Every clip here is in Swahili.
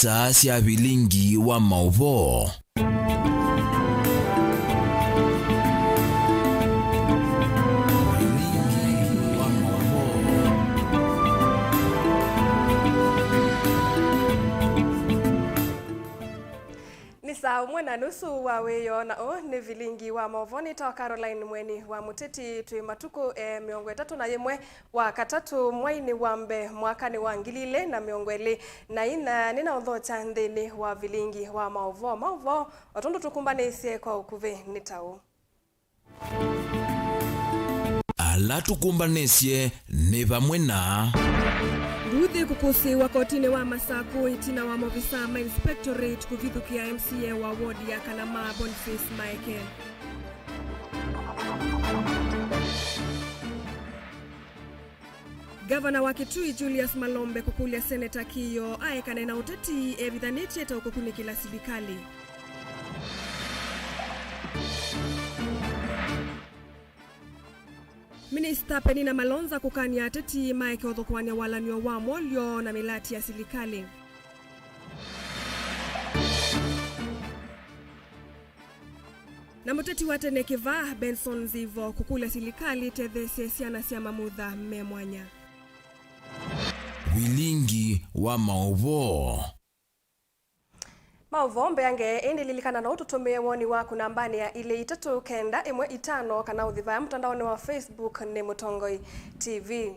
isa sia Vilingi wa Mauvoo. Saa mwena nusu wa weyo na ni Vilingi wa Mauvoo ni tawa Caroline mweni wa muteti tui matuku miongo 31 wa katatu mwaini wambe mwakani wa ngilile na miongo 4 nina udhota ndini wa Vilingi wa Mauvoo. Mauvoo watundu tukumbanisye kwa ukuve ni tau. Ala tukumbanisye ni vamwena Ruthi kukusi wa kotini wa Masaku itina wa Movisama Inspectorate kuvithukia MCA wa wodi ya Kalama Boniface Maeke. Gavana wa Kitui Julius Malombe kukulia Senator Kiyo aekane na uteti evithaniti eta ukukuni kila sibikali. Minister Penina Malonza kukania ateti Maeke odhokwane walanyo wa molyo na milati ya silikali. Na muteti watene kiva Benson Zivo kukula silikali tethese siana siya mamudha memwanya. Vilingi wa Mauvoo. Mauvoo mbeange indi lilikana na ututumie woni waku nambani ya ile 3915 kana udhiva mtandaoni wa Facebook ni Mutongoi TV.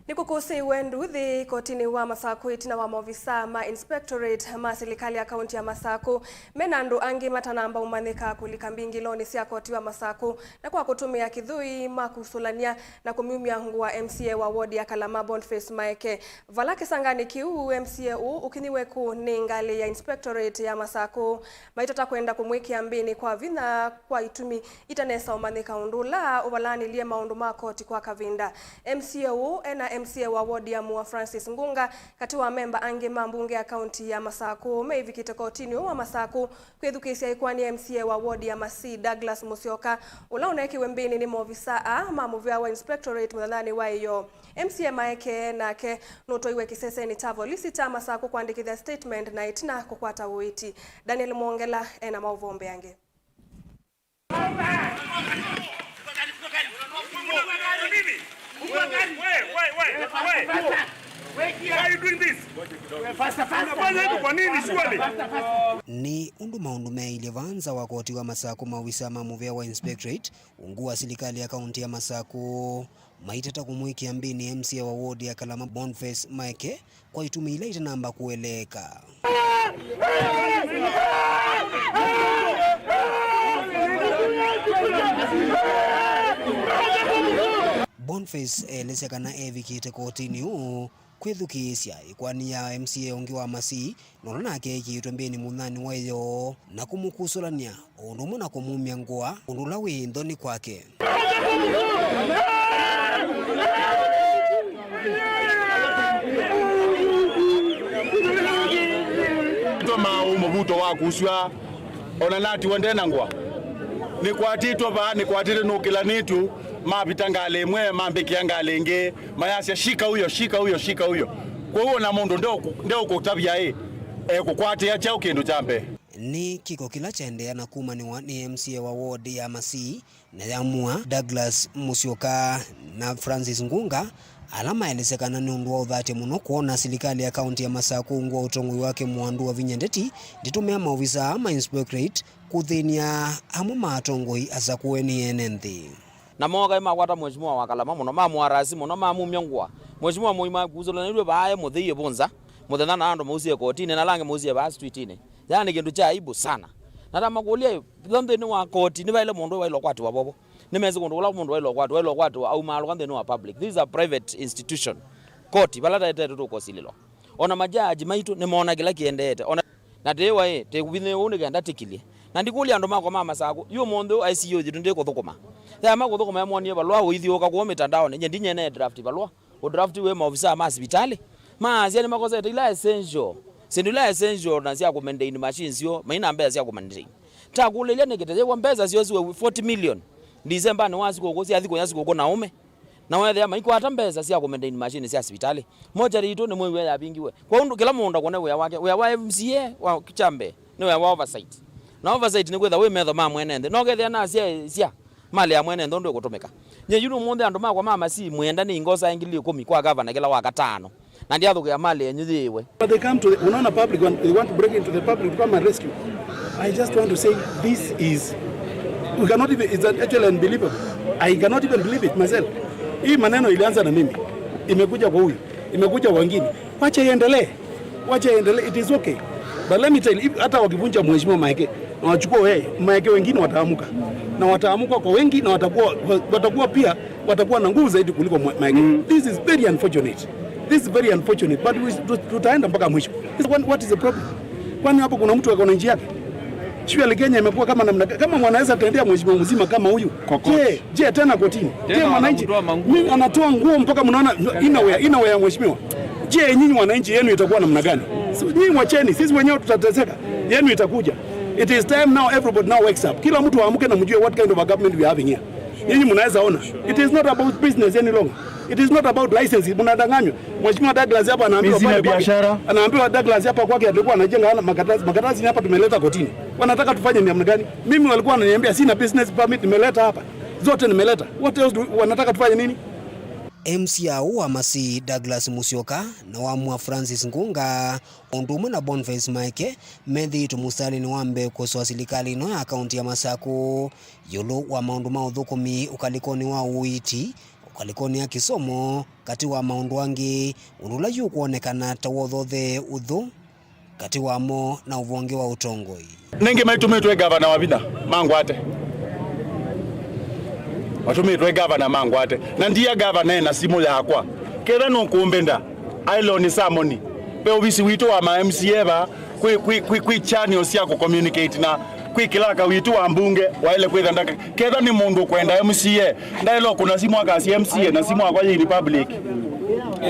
Nikukusi wenduthi kotini wa Masaku itina wa Movisama Inspectorate masilikali ya kaunti ya Masaku menandu angi matanamba umanika kulikambingi loni siya koti wa Masaku na kwa kutumia kidhui makusulania na kumiumia nguwa MCA wa wodi ya Kalama Boniface Maeke. Valake sangani kiu MCA ukiniweku ningali ya Inspectorate ya Masaku maitota kwenda kumwiki ambini kwa vina kwa itumi itanesa umanika undula uvalani liye maundu makoti kwa kavinda. MCA ena MCA wa wodi ya Mua Francis Ngunga kati wa memba ange mambunge ya kaunti ya Masaku meivikite kotini wa Masaku kwethukisia ikwani MCA wa wodi ya Masi Douglas Musyoka ulauneki wembini ni Movisama Mauvoo wa Inspectorate mudhalani wa iyo. MCA Maeke nake noto iwe kisese ni tavo lisita Masaku kuandikithia statement na itina kukwata uiti. Daniel Mwongela ena Mauvoo mbeange. Ni undu maundu meile vanza wa koti wa Masaku Movisama Mauvoo wa Inspectorate ungua silikali ya kaunti ya Masaku maitata kumwiki ambini MCA wa wodi ya Kalama Boniface Maeke kwa itumila itanamba kueleka. Boniface lesekana evikite kotini kwethukisya ikwani ya MCA ungi wa Masi nono nake ikitwembeni munani wayo na kumukusulania undu muna kumumia ngua undula windoni kwake. Toma umuvuto wa kuswa ona nati wandena ngwa ni kwatitwa ba ni kwatire nukila nitu mabitangale mwe mambekia ngalenge mayasya shika huyo kwa hiyo na mundu ndio kutabia kukwate ya chao kindu chambe ni kiko kila chendea na kumaniwa ni MCA wa wodi ya Masi na ya Mua Douglas Musyoka na Francis Ngunga alama elesekana ni undu wa udhate muno kuona silikali ya kaunti ya Masaku ngwa utongoi wake mwandu wa vinyandeti nditumia Movisama Inspectorate kuthinia hamu matongoi asa kuweni enenthi. Na moga makwata mheshimiwa wa Kalama muno mamwarasi muno mamumya ngwa mheshimiwa muima kuzolanirwe baaye muthiye bonza muthana na ando muzie kotini na lange muzie ba streetine yani kindu cha aibu sana na makulia thonde ni wa koti ni baile mundu wa ilokwati wa bobo nimeze kundu wala mundu wa ilokwati au malo kande ni wa public. This is a private institution koti balata etetu ko sililo ona majaji maitu nimeona kila kiendete ona na dewa te kubine une ganda tikilie na ndikuli ando mako mama Masaku yo mondo ICU jitunde ko thukuma ya mako thukuma yamoni balwa uithioka kwa mitandao nje ndinye ne draft balwa o draft we Movisama hospitali mazi yani makosa ila essential sindula essential na sia ku maintain machines yo maina mbeza sia ku maintain ta kulele nekete kwa mbeza sio 40 million December ni wazi kokosi athiko nyasi koko naume na wethe ama ikwata mbesa cia ku maintain machine cia hospitali moja ritu ni mwe ya bingiwe kwa undu kila mundu akone we wake we wa MCA wa kichambe ni we wa oversight na oversight ni kwetha we metho ma mwenende no gethe na cia mali ya mwenende ndio gutumika nye yunu munde andu makwa mama si mwenda ni ngosa ingili 10 kwa governor kila waka 5 na ndia thuku ya mali yenyu thiwe. But they come to the unaona public when they want to break into the public to come and rescue. I just want to say this is we cannot even, it's actually unbelievable. I cannot even believe it myself. Hii maneno ilianza na mimi, imekuja kwa huyu, imekuja kwa wengine. Wacha iendelee, it is okay. But let me tell you, hata wakivunja mheshimiwa Maeke na wachukua wewe, Maeke wengine wataamuka. Na wataamuka kwa wengi na watakuwa na nguvu zaidi kuliko Maeke. This is very unfortunate. But tutaenda mpaka mwisho. What is the problem? Kwani hapo kuna mtu akona njia yake? Shule Kenya imekuwa kama namna kama mwanaweza tendea mheshimiwa mzima kama huyu. Je, tena kotini. Je, mwananchi mimi anatoa nguo mpaka mnaona inawe ya mheshimiwa. Je, nyinyi wananchi yenu itakuwa namna gani? So nyinyi mwacheni, sisi wenyewe tutateseka. Yenu itakuja. It is time now everybody now wakes up. Kila mtu aamke na mjue what kind of a government we are having here. Nyinyi mnaweza ona. It is not about business any longer. It is not about license. Mnadanganywa. Mheshimiwa Douglas hapa anaambiwa pale biashara. Anaambiwa Douglas hapa kwake alikuwa anajenga makatazi hapa tumeleta kotini. Wanataka tufanye namna gani? Mimi walikuwa wananiambia sina business permit nimeleta hapa. Zote nimeleta. What else wanataka tufanye nini? MCA wa Masi Douglas Musyoka na wamua Francis Ngunga ondumu na Boniface Maeke methi tumusali ni wambe kuswa serikali no ya kaunti ya Masaku yulu wa maundu ma uthukumi ukalikoni wa uiti ukalikoni ya kisomo kati wa maundu wangi unula yu kuonekana tawothothe uthu kati wamo na uvonge wa utongoi ningi maitumitwe governor wa Vina Mangwate watumitwe governor Mangwate na ndiye governor na simu yakwa kera no kumbenda ailoni samoni pe obisi wito wa ma MCA ba kwi channels ya ku communicate na kwi kilaka wito wa mbunge wa ile kwenda ndaka kera ni mundu kwenda MCA ndailo kuna simu akasi MCA na simu akwa yi republic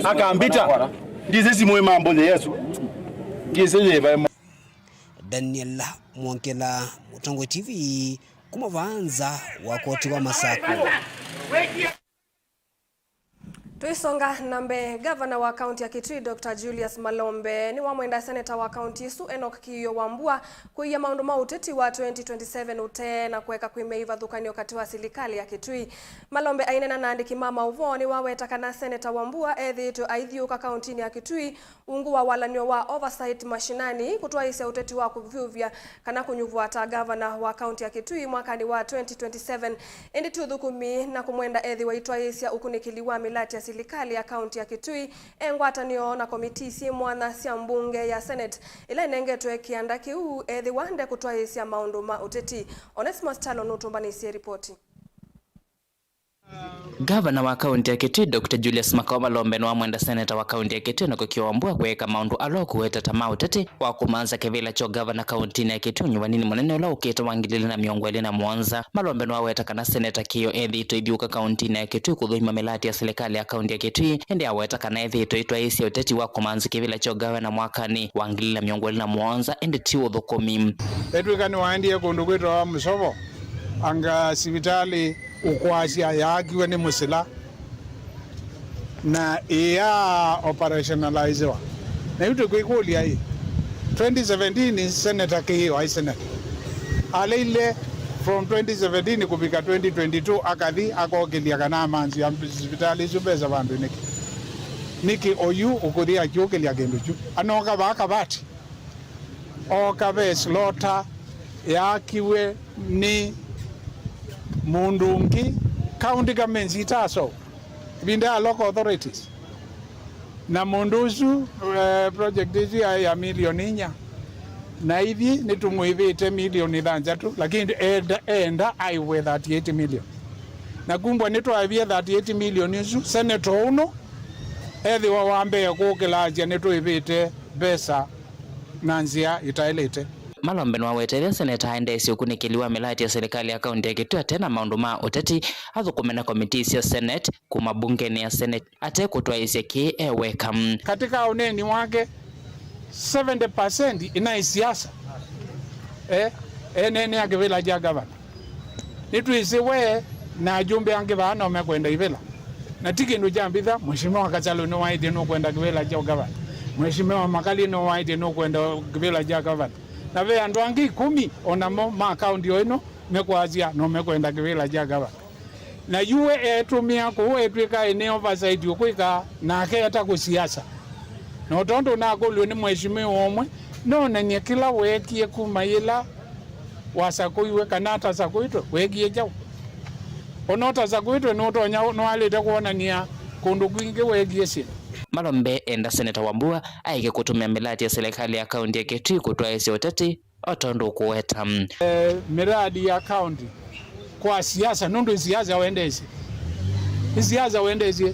akaambita ndizi simu mambo ya Yesu ndizi ba Daniel Mwankela Mutongo TV kumavanza wakoti wa Masaku. Tuisonga nambe governor wa county ya Kitui Dr. Julius Malombe ni wamwenda senator wa county isu Enoch Kiyo Wambua kuiya maundu ma uteti wa 2027 ute na kuweka kuimeiva thukani wakati wa serikali ya Kitui. Malombe ainena na andiki mama Mauvoo ni waweta kana senator Wambua ethitu aithiuka county ya Kitui ungu wa walanio wa oversight mashinani kutoa isia uteti wa kuvyuvya kana kunyuvua ta governor wa county ya Kitui mwakani wa 2027 endi tuthukumi na kumwenda ethi wa itwa isia ukunikiliwa milati ya serikali ya kaunti ya Kitui engwatanio na komiti si mwana cia mbunge ya Senate ila inengetwe kianda kiu ethi wande kutoa isia maundu ma uteti. Onesmus Talo nutumbanisia ripoti. Gavana wa kaunti ya Kitui Dr. Julius Malombe na mwenda senator wa kaunti ya Kitui na kukiwambua kuweka maundu alo kuweta tamaa uteti wa kumanza kevila cho gavana kaunti ya Kitui nyumanini mwanene ula ukita wangilili na miongweli na mwanza. Malombe na waweta kana senator Kiyo ethi ito ibiuka kaunti ya Kitui kudhuima milati ya serikali ya kaunti ya Kitui endi aweta kana ethi ito itwa isi uteti wa kumanza kevila cho gavana mwakani wangilili na miongweli na mwanza endi tiwo dhukomi etwikani waendie kundu kwetu wa Musovo anga sivitali ukwasia yakiwe ni musila na iya operationalizewa na yuto kuikulia hii 2017 senator Kiyo ai senator alile from 2017 kupika 2022 akathi akokilia kana manzi ya hospitali zubeza bandu niki oyu ukuthia kiokilia gendu chu anoka baka bati okabe slota yakiwe ni mundungi county government itaso binda local authorities na munduzu project hizi ya milioni nya na hivi nitumuivite milioni 3 lakini enda aiwe 38 million na kumbwa nitwaivie 38 million isu senator uno ethi wa wambe kukilajia nitwivite pesa nanzia itailete. Malombe na weteria senator aendesi ukunikiliwa milati ya serikali ya kaunti ya Kitui tena maundu ma uteti athukumena komiti ya Senate kumabunge ni ya Senate ate kutwa isi ki eweka katika uneni wake 70% ina siasa nene ya kivila ja gavana nituisiwe na jumbe yange bana umekwenda ivila na tikindu jambitha mheshimiwa Kachalo no waite no kwenda kivela cha gavana, mheshimiwa Makali no waite no kwenda kivela cha gavana, na ve andu angi 10 onamo ma county ino mekwazia no mekwenda kivela cha gavana, na yue etumia ko etwika ene oversight yokwika na keta ku siasa no tondo na ko lweni mheshimiwa omwe no na nye kila wekie kumaila wasakuiwe kanata sakuitwe wegie jao onota sakuitwe no tonya no alete kuonania kundu kwingi wegie sina. Malombe enda Seneta Wambua aike kutumia miradi ya serikali ya kaunti ya Kitui kutoa isi uteti otondo kuweta miradi ya kaunti kwa siasa nundu siasa wendezi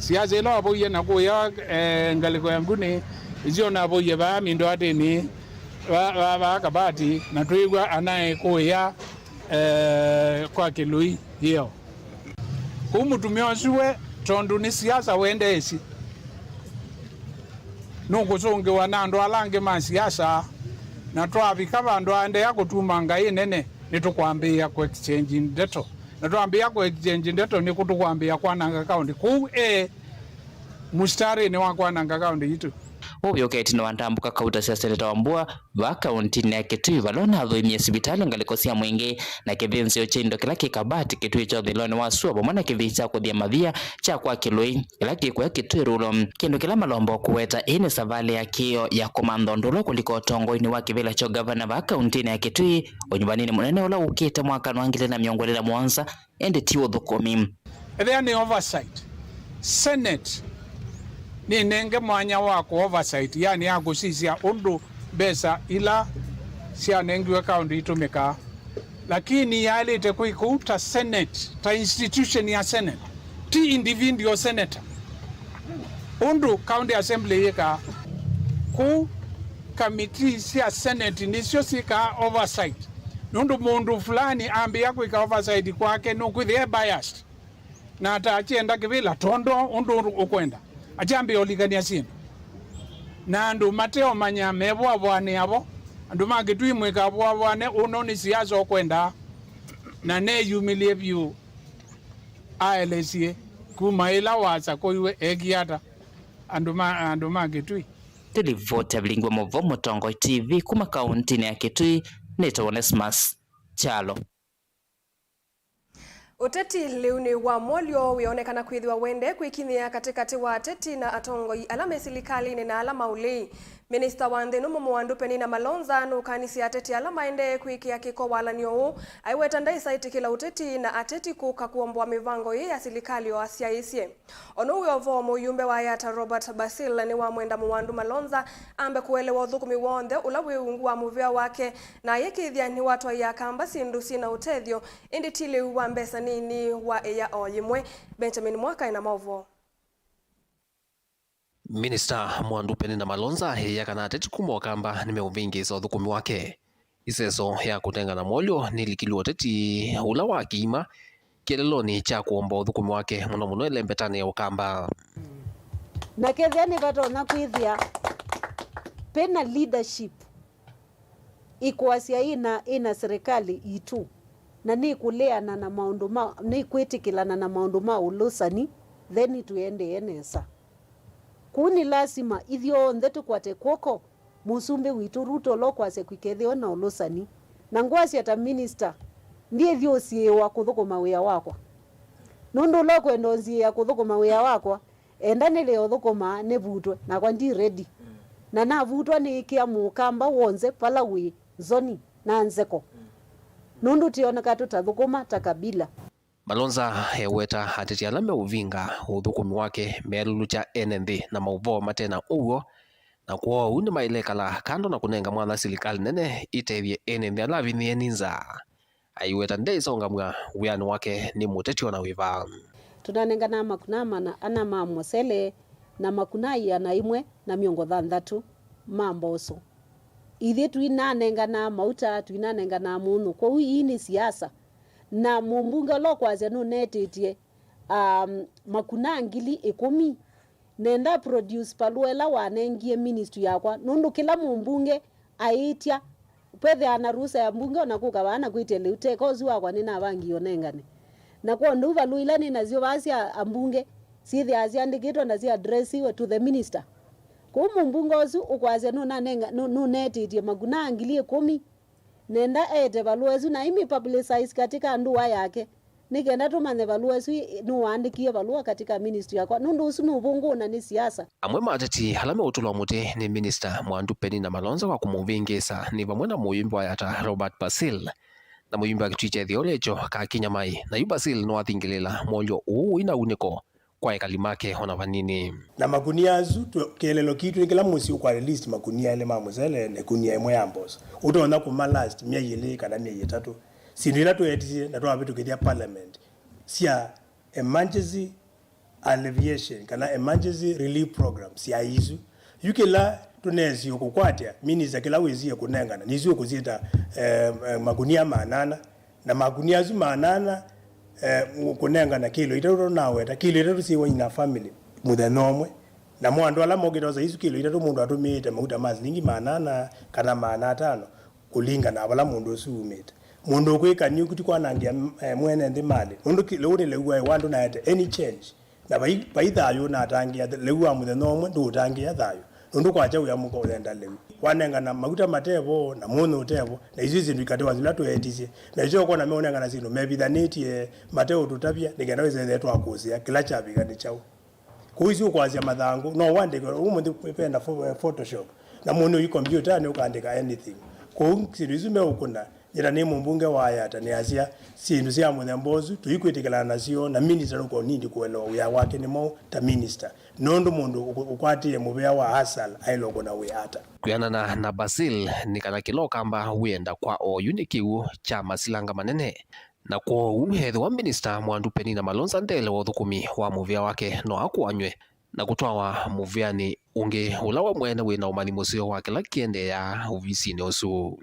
siasa ilo aboye na kuya ngaliko yangune izio na aboye ba mindo ateni ba kabati na tuigwa anaye kuya kwa Kilui hiyo umutumio suwe tondu ni siasa wendezi nungusonge wanando alange ma siasa na twabika bandu ande yakutuma ngai nene nitukwambia ku exchange ndeto na twambia ku exchange ndeto ni kutukwambia kwananga kaunti ku mustari ni wakwananga kaunti yitu Muvyo keti no wantambuka kauta sia Seneta Wambua wa kaunti ya Kitui valona athoimia sibitali ngaliko cia mwingi na kivinzi ochindo kila kikabati Kitui cho thiloni wa suwa bomona kivinzi kuthia mathia cha kwa Kilui kila kikuya Kitui rulo kindu kila malombo kuweta ini savali ya kio ya kumandondulo kuliko tongo-ini wa kivila cho gavana wa kaunti ya Kitui onyumbanini munene ula ukite mwaka nwangile na miongolera mwanza ende tiwo thukumi. There ni oversight Senate ni nenge mwanya wako oversight yani yako sisi ya undu besa ila siya nengiwe kaunti itumika lakini yale itekuikuta Senate ta institution ya Senate ti individual senator undu county assembly yeka ku committee siya Senate nisio sika oversight nundu mundu fulani ambi yako ika oversight kwake nukuthie biased na atachienda kivila tondo undu ukwenda ajambi oligania sino na andu mateo manya mebwa bwane abo andu magitui mwika bwane uno ni siasa okwenda na ne humiliate view aelesie kumaila waza koiwe egiata andu magitui Tulivote Vilingi wa Mauvoo Mutongo TV kuma kaunti ya Kitui nito Onesmus Chalo. Uteti liuni wa molio wionekana kwithiwa wende kwikinyia katikati wa ateti na atongoi alama serikali na alama uli. Minister wa Nthinu Mumuwandu Penina Malonza nukanisi ateti alama ende kwikia kiko walanio aiweta ndaisaiti kila uteti na ateti kuka kuombwa mivango ya serikali wa asiaisie. Ono uyovo muyumbe wa yata Robert Basil ni wa mwenda Muwandu Malonza ambe kuelewa uthukumi wonde ulawe ungu wa muvea wake na yekithia ni watu ya kamba sindu sina utethio indi tili wa mbesa nini wa eya oyimwe. Benjamin Mwaka ina Mauvoo. Minister Muwandu Penina Malonza yakana ateti kumo kamba nimeuvingi za uthukumi wake iseso ya kutenga na molio nilikili oteti ula wa kima kieleloni cha kuomba uthukumi wake muno elembetani ya ukamba na kethani vatona kwithia pena leadership ikuasia ina serikali itu na ni kuleana na maundu ma ni kwitikilana na maundu ma ulusani then tuende enesa kuni lazima ithio ndetu kwate kwoko musumbe witu Ruto lokwase kwikethio na ulusani na ngwasi ata minister ndiye thio sie wa kuthukuma wia wakwa nundu lokwendo nzie ya kuthukuma wia wakwa enda nile uthukuma ne vutwe na kwa ndi ready na navutwa ni kia mukamba wonze pala wi zoni na nzeko nundu tioneka tutathukuma takabila. Malonza heweta ateti alame uvinga uthukumi wake melulu cha NND na Mauvoo matena uwo na kuwa uni mailekala kando na kunenga mwana serikali nene itevye NND alavinie ninza aiweta ndeisonga mga uyani wake ni muteti wana wiva tunanenga na makunama na ana mamosele na makunai ana imwe na miongo thanthatu mamboso ithe tuinanenga na mauta tuinanenga na munu kwa hii ni siasa na mumbunge lokwazia no netetie makuna ngili 10 nenda produce paluela wanengie ministry yakwa nundu kila mumbunge aitia pethe ana ruhusa ya mbunge na kuka bana kwitele uteko ziwa kwa nina bangi onengane na kwa nduva luila ni nazio basi ambunge sithi aziandikitwo na ziadresiwe to the minister kumu mbungozu ukwazia nunetitie maguna angili 10 nenda ete valuezu na imi publicize katika nduwa yake nikenda tumane valuezu nuandikie valua katika ministry yakwa nundu usu nuvunguna ni siasa. Amwe mateti halame utulwa muti ni minister Mwandu Peni na Malonza wa kumuvingisa ni vamwe na muyimbi wa yata Robert Basil na muyimbi wa kituiche thiolecho ka Kinyamai na yu Basil no athingilila mwolyo uu ina uniko kwa ekalimake hona vanini na magunia azu kelelo kitu nikila musi kwa list magunia ile mamuzele ne kunia emwe ambos utaona kuma last mia yele kana mia 3 sindira to etisi na to abitu kedia parliament sia emergency alleviation kana emergency relief program sia izu yukela tunezi ukukwatia minister kila wezi kunengana nizo kuzita magunia manana na magunia azu manana kunengana kilo itaro nawe ta kilo itaro siwa ina family muthenomwe na mwandu ala mogitoza isu kilo itaro mundu atumite maguta mazilingi manana kana mana 5 kulinga na bala mundu sumite mundu kwika nyu kuti kwanangia mwene ndi mali mundu kilo ne lewa wandu na any change na baithayo na tangia lewa muthenomwe ndu tangia thayo nundu kwacha uya muko lenda lewi wanengana maguta matevo na muno utevo na izi zindu ikatiwa zilatu etisi na izo kona meonengana zino mebithaniti mateo tutapia nigenda weze yetu akusia kila chabi gani chao kuizi ukwazia mathangu no wande umuntu penda photoshop na muno yi computer ne ukaandika anything ko sirizume ukuna nyira ni mumbunge wayata ni asia sindu sia munyambozu tuikwitikala nasio na minister uko nindi kuelewa uya wake ni mo ta minister nondo mundu ukwati mubea wa hasal ailoko na uyata kuyana na Basil ni kana kilo kamba wenda kwa o unikiu cha masilanga manene na kwa umhethe wa minister Mwandu Peni na Malonza ndele wa thukumi wa muvia wake no akuanywe na kutwawa muviani unge ulawa mwene wina umani musio wake la kiende ya uvisi usu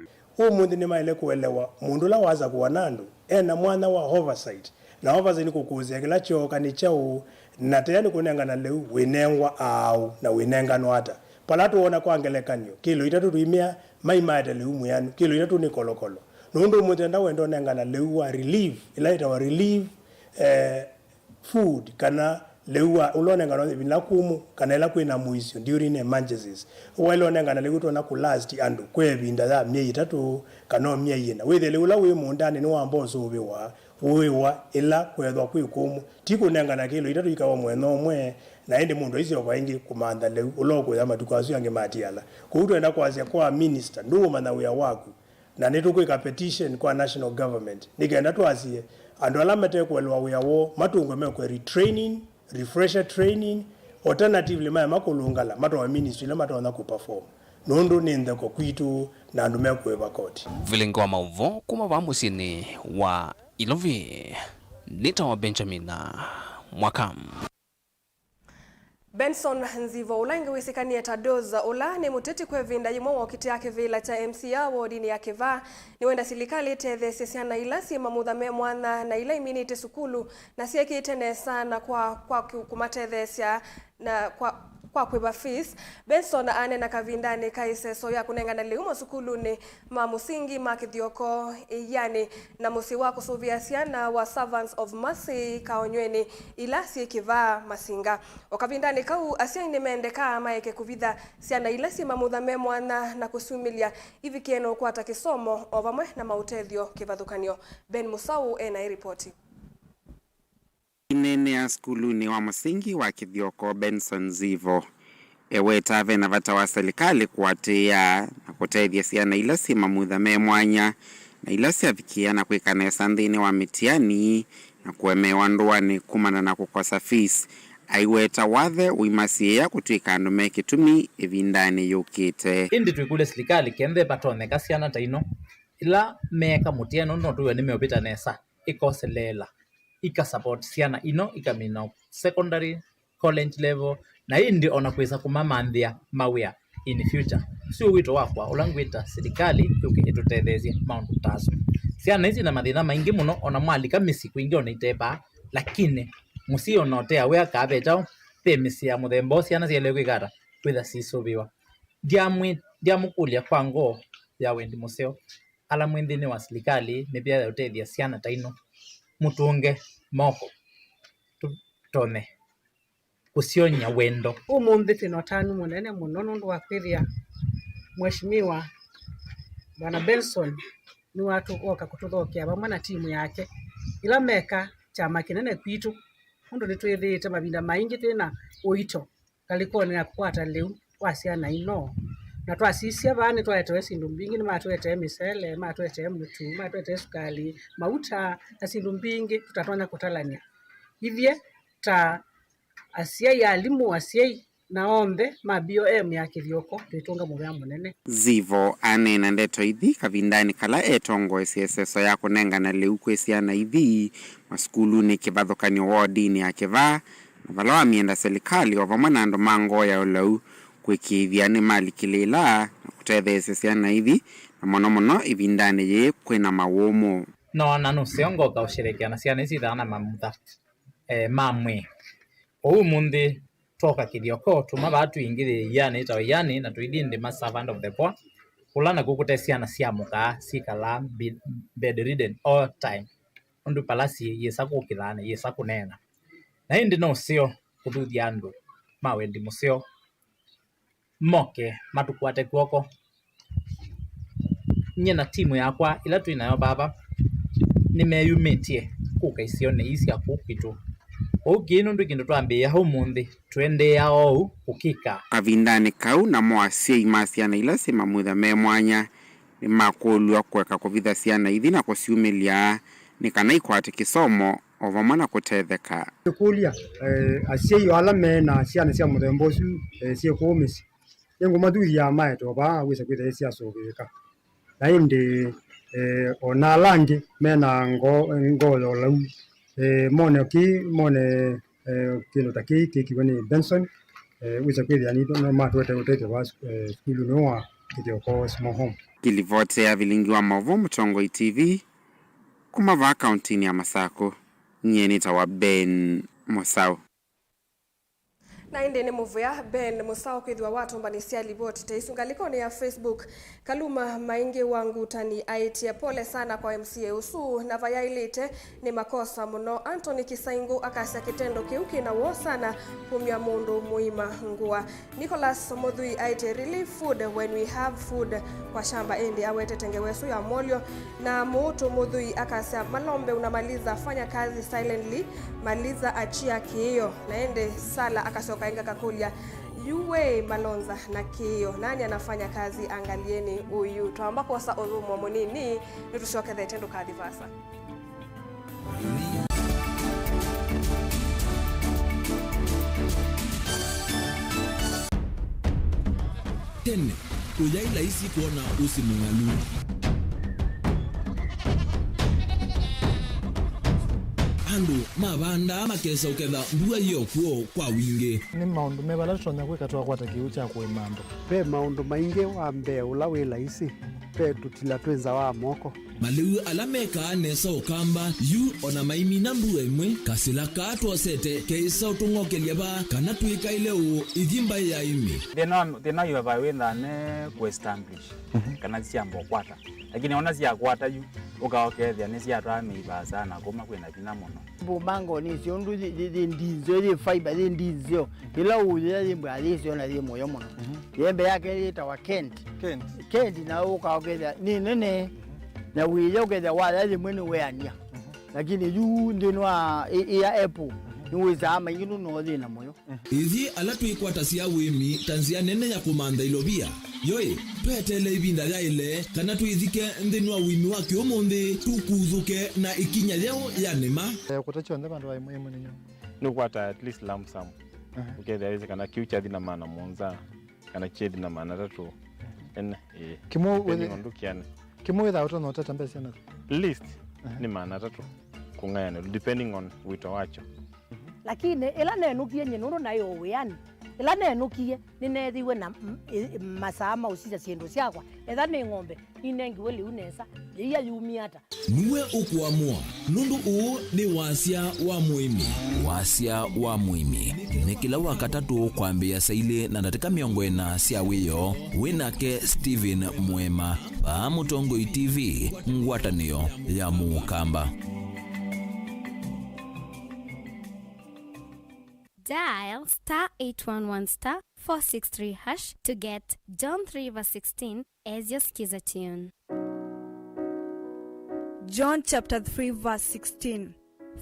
mundu ni maile kuelewa mundu la waza kuwa nandu na mwana wa oversight na oversight ni kukuzia kila choka ni chao na tayari kunengana leu winengwa au na winengano hata palatu ona kwa angelekanyo kilo itatu tuimia maimata leu muyanu kilo itatu ni kolokolo nundu mutenda wendo nengana leu wa relief ilaita wa relief food kana lewa ulonengana binakumu kana ela kwina muisyo during emergencies walonengana lekuto na ku last andu kwebinda za mie 3 kana mie 4 wethe leula we mundane no ambozo wewa ela kwethwa kwikumu tikunengana kilo 3 ikawa mweno mwe na ende mundu isyo vaingi kumanda leu uloko ya matukazo yange matiala kuutwenda kwazia kwa minister nduma na uya waku na netukwika petition kwa national government nigenda twazie andu alamete kwelwa uya wo matungwe mekwe retraining refresher training alternatively maya makulungala matwa ministry la matwa na kuperform nondo nenda ko kwitu na ndume kueva koti Vilingi wa Mauvoo kuma va musini wa Ilovi nita wa Benjamin Mwakam Benson Nzivo ulangi wisikania tadoza ula ni muteti kwevinda yimo wakiti yake vila cha MCA wodini ya keva ni wenda silikali tethe sesiana ila si mamuthame mwana na ila iminite sukulu na sieki itene sana kwa kumatethesia na kwa kweba fees Benson ane na kavindani kaise soya kunengana leumo sukulu ni mamusingi makithioko yani na musi wa kusuvia siana wa Servants of Mercy kaonyweni ila si kiva masinga wakavindani kau asia inimendeka maeke kuvitha siana ila si mamuthame mwana na kusumilia hivi kieno kwa takisomo ovamwe na mautethio kivathukanio Ben Musau ena ripoti inene ya skulu ni wa msingi wa kithioko Benson Zivo ewetave na vata wa serikali kuatia na kutethia siana ila si mamuthame mwanya na ila si afikia na kwikanesa nthini wa mitiani na kuemewa nduani kumana na kukosa fees aiweta wathe uimasia kutwika andu mekitumi ivindani yukite indi twikule serikali kembe patoneka siana taino ila meka mutiano no tuwe nimeopita nesa ikoselela ika support siana ino ikamina secondary college level na indi ona kweza kumamanthia mawia in future sio wito wakwa ulangwita serikali ukitutethezia mount tazo siana hizi na mathina maingi muno ona mwalika misi kwingi ona itepa lakini musio notea we akabe jao pemisi ya muthembo siana ziele kwigara kwitha sisobiwa diamukulia kwango ya wendi museo ala mwendini wa serikali mebia ya utethia siana taino mutunge moko tone kusionya wendo. Umuthi tinotanu munene muno nundu wa kwithia Mheshimiwa Bwana Benson ni watu oka kututhokia vamwe na timu yake ila meka chama kinene kwitu mundu nitwithite mavinda maingi twina uito kalikoni ya kukwata liu wasiana ino na twasisia vani twaetewe sindu mbingi ni matwete misele matwete mutu matwete sukali mauta na sindu mbingi tutatwanya kutalania ithie ta asia ya alimu asia na ombe ma BOM ya kithioko twitunga muvea munene Zivo anena ndeto ithi kavindani kala etongo SSSO ya kunengana liu kwesiana ithi maskulu ni kivathukanio wodini ya kiva na valawa mienda serikali o vamwe na andu mangoya ulau kwikithia ni mali kilila na kutethesiana ithi na mono ivindani ye kwina mawomo no na no siongoka ushirikiana ciana ici thana mamutha mamwe ou mundi toka kithioko tuma batu ingire yani itawa yani na tuidinde ma servant of the poor kulana gukute ciana cia muka sikala bedridden all time undu palasi yesa kukithana yesa kunena na indi no sio kuduthia andu mawendi musio moke matukwate kuoko nyena timu yakwa ila twinayo baba nimeyumitie kuka isione isi akupitu ogino ndu kindu twambia ho mundi twende yao ukika kavindani kau na mwasi imasiana ila sema mutha me mwanya ni makolwa kweka kovitha ciana ithi na kusiumilia ni kana ikwate kisomo ovamwe na kutetheka kulia asia ala me na ciana cia muthembo su cia kumisi yengo maduri ya maeto ba wisa kwitha cia sogeka na indi ona langi mena ngolo lau mone kino taki kikiwani Benson wisa kwithia ni no matwete utete wa skulu no wa kithioko small home kilivote ya Vilingi wa Mauvoo Mutongo TV kumava kaunti ya Masako nyeni tawa Ben Musau na indi ni muvea Ben Musau kwithwa watu mbanisia liboti teisungaliko ni ya Facebook kaluma maingi wangu tani aitia pole sana kwa MCA usu na vaya ilite ni makosa muno Anthony Kisaingu akasia kitendo kiuki na wo sana kumya mundu muima ngua Nicholas Modhui aite relief food when we have food kwa shamba indi awete tengewesu ya molio na muutu Modhui akasia malombe unamaliza fanya kazi silently maliza achia kiyo na indi sala akasoka inga kakulia yuwe malonza na kiyo nani anafanya kazi angalieni uyu tuamba kwa sa orumo monini nitushoke the tendo kadivasa tene ujaila isi kuona usimungalu andu mabanda makesa uketha mbua hiyo kuo kwa wingi ni maundu mebala tonya kwika twakwata kiu cha kuimando pe maundu maingi wa mbe ula wila isi pe tutila twenza wa moko maliu alameka nesa ukamba yu ona maimi na mbua imwe kasila katwa sete keisa utungokelia ba kana tuika ile u ithimba ya imi thina yu witha ne kuestablish kana ciambo kwata lakini ona cia kwata yu ukaokethia ni cia twamiiba sana kuma kwina thina muno bumango ni cio ndu ndizo ri fiber ri ndizo ila uya ri mbali cio na ri moyo muno yembe yake ri tawa Kent na ukaokethia ni nene na wiyo ukethia wala ri mwene weania lakini yu ndinwa ya Apple niweza ama yinu no ri na moyo ithi ala twikwata cia wimi tanzia nene ya kumanda ilobia yoe twetele ibinda ya ile kana twithike nthini wa wimi wa kiumuthi tukuthuke na ikinya leo ya nema kutacho ndema ndo wa muhimu ninyo ni kwata at least lump sum ukethia weze kana kiucha thina maana monza kana chedi na maana tatu en kimo witha uto no tata mbesi na list ni maana tatu kungayana depending on wito wacho lakini ila nenukie nyenuru nayo wiyani ila nenukie ninethiwe na masama usija ciendu ciakwa etha ni ng'ombe inengiwe liu nesa iya yumiata niwe ukuamua nundu uu ni wasia wa muimi ni kila wakatatu kwambia saile na ndatika miongo ena cia wiyo WINAKE Steven Mwema pa Mutongo TV ngwatanio ya Mukamba. Dial *811*463# to get John 3 verse 16 as your skiza tune. John chapter 3 verse 16.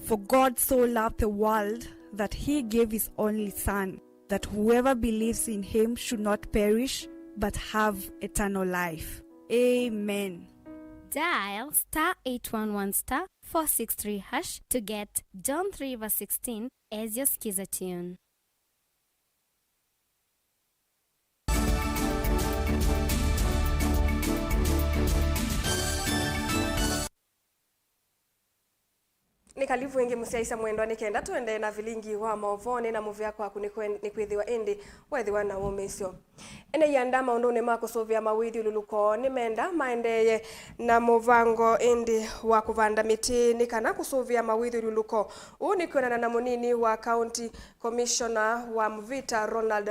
For God so loved the world that he gave his only Son, that whoever believes in him should not perish, but have eternal life. Amen. Dial *811*463# to get John 3 verse 16 as your skiza tune. Nikalivu ingi musiaisa mwendo nikenda tuende na Vilingi wa Mauvoo na Mauvoo kwaku ni kwithiwa indi wethiwa na umesio. Ene yanda maundune makusuvia mawithi ululuko ni menda maendeye na muvango indi wa kuvanda miti ni kana kusuvia mawithi ululuko. Unikiona na munini wa County Commissioner wa Mvita Ronald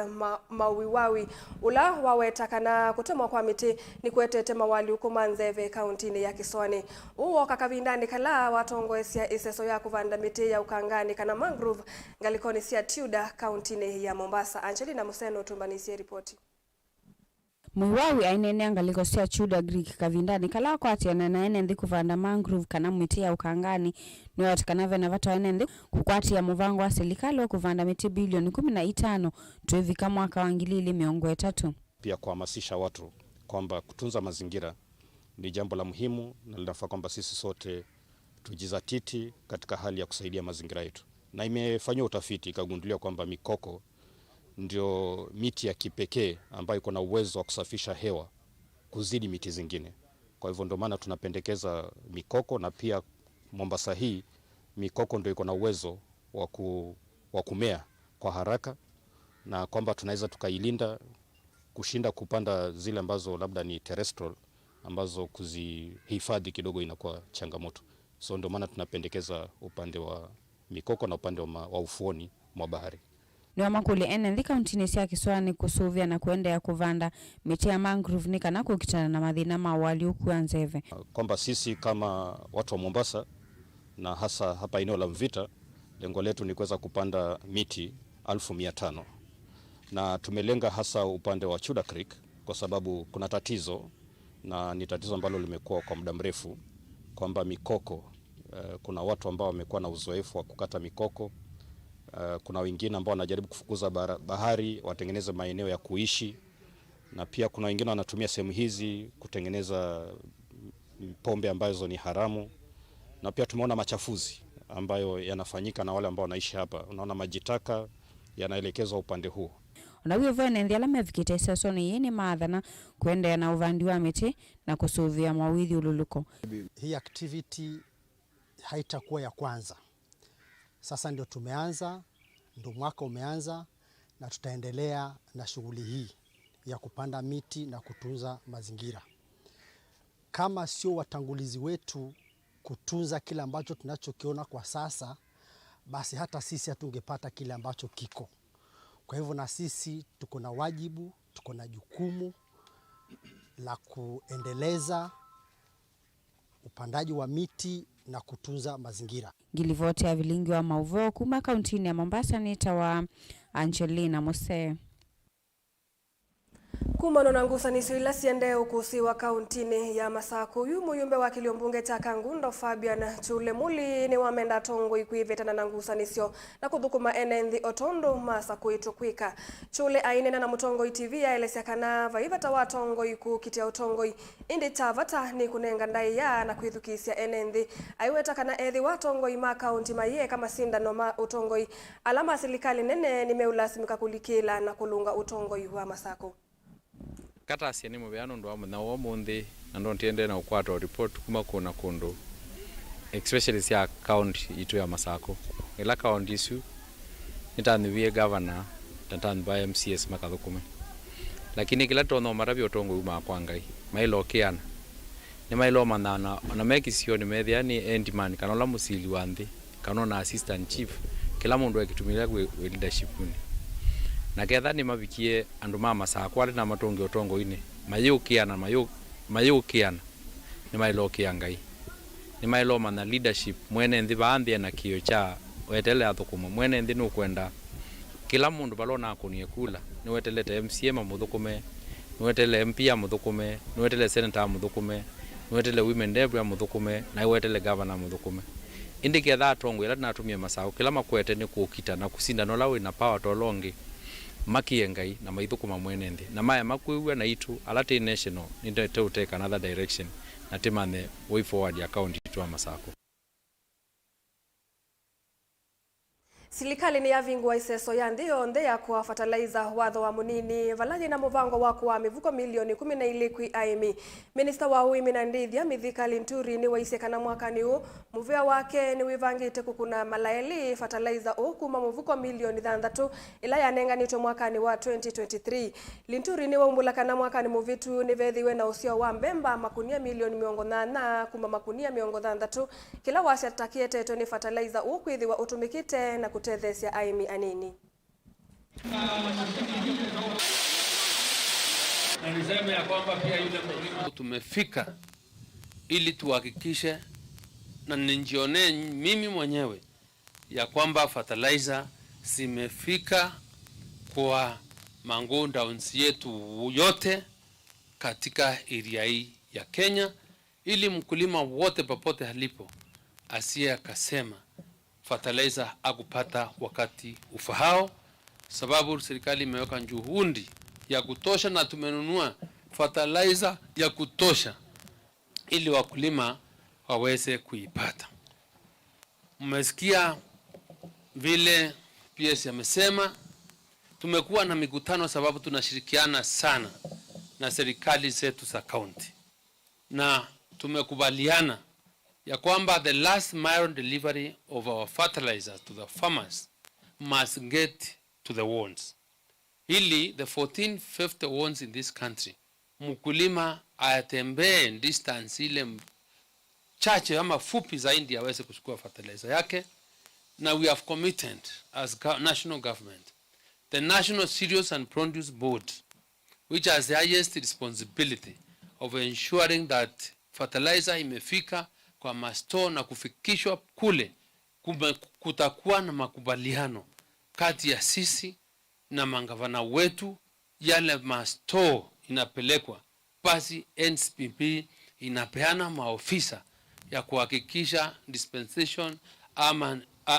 Mawiwawi ula waweta kana kutemwa kwa miti ni kwetete mawali ukumanzeve county ni ya Kiswani. Uwo kakavindani kala watongo iseso ya kuvanda miti ya ukangani kana mangrove ngalikoni sia Tudor county ni ya Mombasa. Angelina Museno tumbanisi ripoti. Muwawi ainene angaliko sia Tudor Greek kavindani kala kwati ananaene ndi kuvanda mangrove kana miti ya ukangani ni watakanave na vatu ainende kukwati ya muvango wa serikali wa kuvanda miti bilioni 15 tuivika mwaka wa 2023. Pia kuhamasisha watu kwamba kutunza mazingira ni jambo la muhimu na linafaa kwamba sisi sote tujizatiti katika hali ya kusaidia mazingira yetu. Na imefanywa utafiti ikagunduliwa kwamba mikoko ndio miti ya kipekee ambayo iko na uwezo wa kusafisha hewa kuzidi miti zingine. Kwa hivyo ndio maana tunapendekeza mikoko, na pia Mombasa hii mikoko ndio iko na uwezo wa kumea kwa haraka, na kwamba tunaweza tukailinda kushinda kupanda zile ambazo labda ni terrestrial ambazo kuzihifadhi kidogo inakuwa changamoto. So ndio maana tunapendekeza upande wa mikoko na upande wa ufuoni mwa bahari. Ni wamakuli ene county ni sia Kiswani kusuvia na kuenda ya kuvanda miti ya mangrove ni kana kukitana na madhina mawali huku ya Nzeve. Kwamba sisi kama watu wa Mombasa na hasa hapa eneo la Mvita, lengo letu ni kuweza kupanda miti 1500. Na tumelenga hasa upande wa Tudor Creek kwa sababu kuna tatizo, na ni tatizo ambalo limekuwa kwa muda mrefu, kwamba mikoko kuna watu ambao wamekuwa na uzoefu wa kukata mikoko. Kuna wengine ambao wanajaribu kufukuza bahari watengeneze maeneo ya kuishi, na pia kuna wengine wanatumia sehemu hizi kutengeneza pombe ambazo ni haramu. Na pia tumeona machafuzi ambayo yanafanyika na wale ambao wanaishi hapa. Unaona majitaka yanaelekezwa upande huo. Na huyo vene ndi alama vikite sasoni yeni maadhana kuenda na uvandi wa miti na kusuvia mawithi ululuko. Hii activity haitakuwa ya kwanza. Sasa ndio tumeanza, ndio mwaka umeanza, na tutaendelea na shughuli hii ya kupanda miti na kutunza mazingira. Kama sio watangulizi wetu kutunza kile ambacho tunachokiona kwa sasa, basi hata sisi hatungepata kile ambacho kiko. Kwa hivyo na sisi tuko na wajibu, tuko na jukumu la kuendeleza upandaji wa miti na kutunza mazingira. Gilivote ya Vilingi wa Mauvoo kuma kauntini ya Mombasa ni tawa Angelina Museno. Kumano na ngusanisi ila siende ukusi wa kauntini ya Masaku. Yu muyumbe wa kiliombunge cha Kangundo Fabian Chule Muli ni wamenda tongo ikuivetana na ngusanisio na kuthukuma enenthi otondo Masaku itukwika. Chule ainena na mutongo TV ya elesya kana vaivata wa tongo iku kitia utongo indi tavata ni kunenga ndai ya na kuithukisya enenthi. Aiweta kana ethi wa tongo ima kaunti maye kama sinda noma utongo alama serikali nene nimeulasmika kulikila na kulunga utongo wa Masaku. Kata asiani mubeano ndo na wo mundi na ndo ntiende na ukwato report kuma kuna kundu especially sia account itu ya Masako ila account isu nitaniwie governor tantani ba MCS makathukume lakini kila tono marabi otongo uma kwangai mailo kiana ni mailo manana na make sio ni media ni endman kanola musili wandi kanona assistant chief kila mundu akitumira leadership ni na ketha ni mabikie andu mama sa kwali na matongi otongo ine mayukiana mayukiana ni mailo kiangai ni mailo mana leadership mwene ndi baambia na kio cha wetele athukuma mwene ndi no kwenda kila mundu balona akunie kula niwetelete MCA mamuthukume niwetele MP amuthukume niwetele senator amuthukume niwetele women rep amuthukume na niwetele governor amuthukume indi ketha tongo ila natumia masao kila makwete ni kukita na kusinda no lawe na power tolongi makiengai na maithukuma mwene nthi na maya makuiwa na itu alati national need to take another direction na timane way forward ya county to Masako. Silikali ni yavingwa iseso ya ndio nde ya kwa fertilizer watho wa munini valaji na muvango wako wa mivuko milioni 12 kwi aimi. Minister wa uimi na ndithia mithikali nturi ni waisekana mwakani huu muvea wake ni wivangite kukuna malaeli fertilizer kuma muvuko milioni 6 ila yanenganitwe mwakani wa 2023. Linturi ni waumbulakana mwakani muvitu ni vethiwe na usio wa mbemba makunia milioni 8 kuma makunia 6 kila wasiatakiete to ni fertilizer kwithiwa utumikite na kutethesia aimi anini. Na niseme ya kwamba pia yule mlima tumefika ili tuhakikishe na ninjione mimi mwenyewe ya kwamba fertilizer zimefika kwa mango downs yetu yote katika area hii ya Kenya, ili mkulima wote popote halipo asiye akasema fertilizer akupata wakati ufahao, sababu serikali imeweka juhudi ya kutosha na tumenunua fertilizer ya kutosha ili wakulima waweze kuipata. Mmesikia vile PS amesema tumekuwa na mikutano sababu tunashirikiana sana na serikali zetu za county, na tumekubaliana ya kwamba the last mile delivery of our fertilizers to the farmers must get to the wards. Ili the 1450 wards in this country, mkulima atembee distance ile chache ama fupi zaidi aweze kuchukua fertilizer yake. Na we have committed as national government, the National Cereals and Produce Board, which has the highest responsibility of ensuring that fertilizer imefika kwa masto na kufikishwa kule. Kutakuwa na makubaliano kati ya sisi na mangavana wetu, yale masto inapelekwa basi NCPP inapeana maofisa ya kuhakikisha dispensation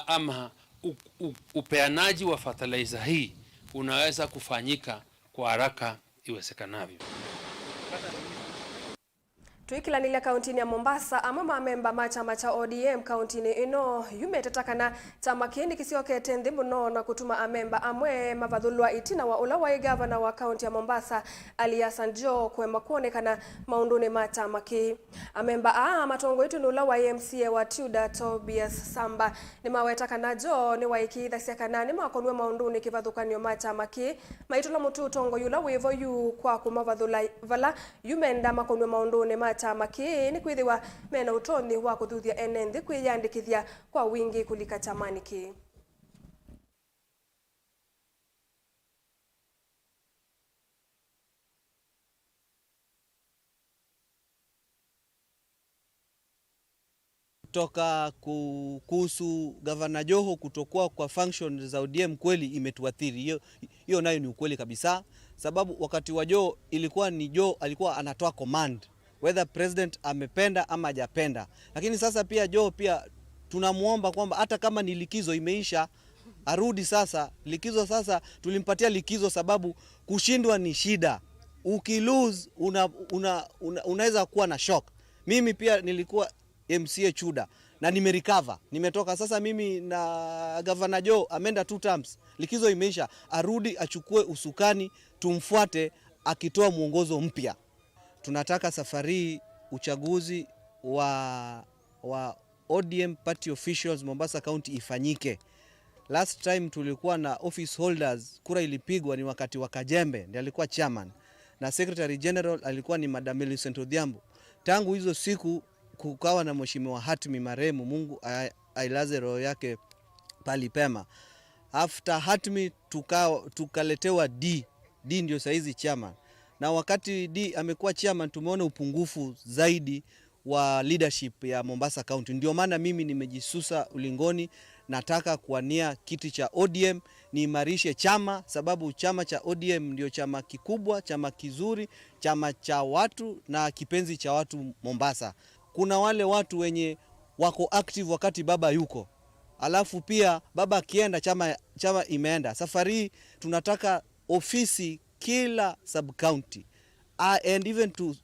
ama upeanaji wa fertilizer hii unaweza kufanyika kwa haraka iwezekanavyo. Tuikilanile kauntini ya Mombasa ama memba machama cha ODM kauntini ino yumetetakana chama kindi kisiokete nthi muno na kutuma amemba amwe mavathulwa itina wa ula wa gavana wa kaunti ya Mombasa Aliasan Jo kwema kuonekana maunduni ma chama ki. Amemba matongo itu nula wa MCA wa Tudor Tobias Samba ni mawetakana Jo ni waikithasia kana ni makonwe maunduni kivathukanio ma chama ki maitula mutu tongo yula wivo yu kwa kumavathula vala yumenda makonwe maunduni ma chama ki ni kwithiwa mena utoni wa kuthuthia enenthi kwiyandikithia kwa wingi kulika chamani ki. Toka kuhusu Gavana Joho kutokuwa kwa function za ODM kweli imetuathiri. Hiyo nayo ni ukweli kabisa, sababu wakati wa Joho ilikuwa ni Joho alikuwa anatoa command whether president amependa ama hajapenda. Lakini sasa pia Joho pia tunamuomba kwamba hata kama ni likizo imeisha arudi sasa. Likizo sasa tulimpatia likizo sababu kushindwa ni shida. Ukilose unaweza kuwa na shock. Mimi pia nilikuwa MCA Chuda na nimerecover, nimetoka. Sasa mimi na Governor Joe amenda 2 terms, likizo imeisha, arudi achukue usukani, tumfuate akitoa mwongozo mpya. Tunataka safari uchaguzi wa ODM party officials Mombasa County ifanyike. Last time tulikuwa na office holders, kura ilipigwa ni wakati wa Kajembe ndiye alikuwa chairman na secretary general alikuwa ni Madam Millicent Odhiambo. Tangu hizo siku kukawa na mheshimiwa Hatmi marehemu, Mungu ailaze roho yake pali pema. After Hatmi tukaletewa D ndio saizi chairman. Na wakati D amekuwa chairman tumeona upungufu zaidi wa leadership ya Mombasa County. Ndio maana mimi nimejisusa ulingoni nataka kuwania kiti cha ODM, niimarishe chama, sababu chama cha ODM ndio chama kikubwa, chama kizuri, chama cha watu na kipenzi cha watu Mombasa. Kuna wale watu wenye wako active wakati baba yuko, alafu pia baba akienda chama imeenda. Safari tunataka ofisi kila sub county and even to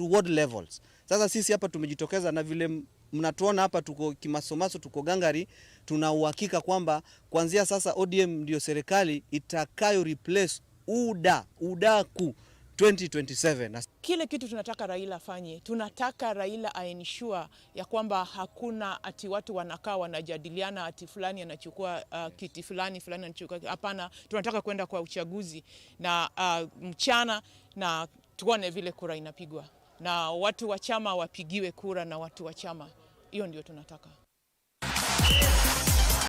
ward levels. Sasa sisi hapa tumejitokeza, na vile mnatuona hapa tuko kimasomaso, tuko gangari, tuna uhakika kwamba kuanzia sasa ODM ndio serikali itakayo replace UDAKU 2027. Kile kitu tunataka Raila afanye, tunataka Raila ensure ya kwamba hakuna ati watu wanakaa wanajadiliana ati fulani anachukua kiti fulani anachukua. Hapana, tunataka kwenda kwa uchaguzi na mchana na tuone vile kura inapigwa, na watu wa chama wapigiwe kura na watu wa chama. Hiyo ndio tunataka.